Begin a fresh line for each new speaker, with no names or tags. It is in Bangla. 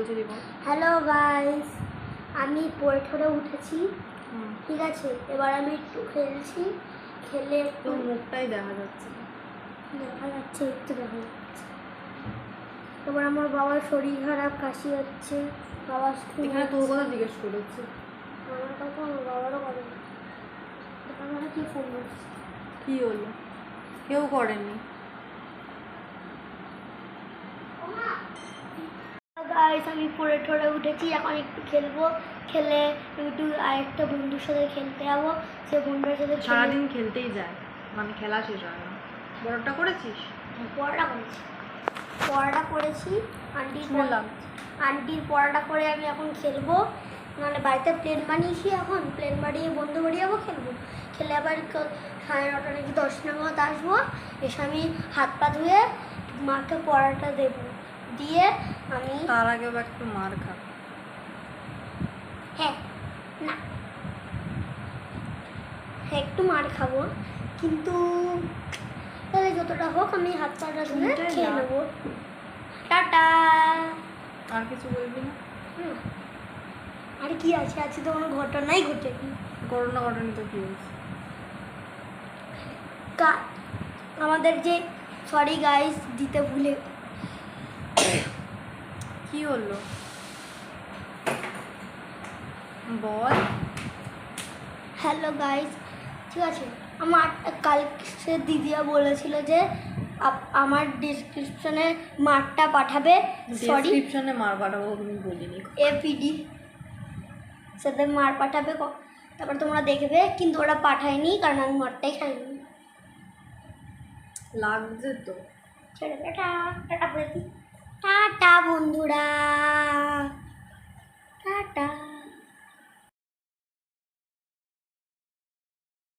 বলছিলি বল।
হ্যালো গাইস, আমি পড়ে উঠেছি। ঠিক আছে, এবার আমি একটু খেলছি, খেলে একটু
তোর মুখটাই দেখা যাচ্ছে
একটু দেখা যাচ্ছে। এবার আমার বাবার শরীর খারাপ, কাশি হচ্ছে, বাবা
এখানে তোর কথা জিজ্ঞেস করেছি।
আমার কথা আমার বাবারও করে না। আমার কি ফোন করছে,
কি হলো? কেউ করেনি।
গাইস আমি পড়ে উঠেছি, এখন একটু খেলবো, খেলে আমি একটু আরেকটা বন্ধুর সাথে খেলতে যাবো। সে বন্ধুর সাথে
সারাদিন খেলতেই যায়, মানে খেলা শেষ হয় না। বড়টা করেছিস?
পড়াটা করেছি আন্টির পড়াটা করে আমি এখন খেলবো। মানে বাড়িতে প্লেন বানিয়েছি, এখন প্লেন বানিয়ে বন্ধু বাড়ি যাবো, খেলে আবার 9:30 নাকি 10 নাগাদ আসবো। এসে আমি হাত পা ধুয়ে মাকে পড়াটা দেবো, দিয়ে আমি
তার আগেও একটু মার খা।
হ্যাঁ একটু মার খাবো, কিন্তু তাহলে যতটা হোক আমি হাত পাটা ধুয়ে খেয়ে নেবো। টাটা।
আর কিছু বলবি না?
আর কি আছে তো কোনো ঘটনাই ঘটেনি।
করোনা ঘটেনি তো কি হয়েছে?
আমাদের যে সরি গাইস দিতে ভুলে
কি হলো বল।
হ্যালো গাইস, ঠিক আছে, আমার কালকে দিদিয়া বলেছিল যে আমার ডিসক্রিপশনে মারটা পাঠাবে। সরি,
ডিসক্রিপশনে মার পাঠাবো আমি বলিনি।
এপিডি সাথে মার পাঠাবে, তারপর তোমরা দেখবে, কিন্তু ওরা পাঠায়নি কারণ আমি মারটাই খাইনি।
লাগছে তো।
টাটা বন্ধুরা।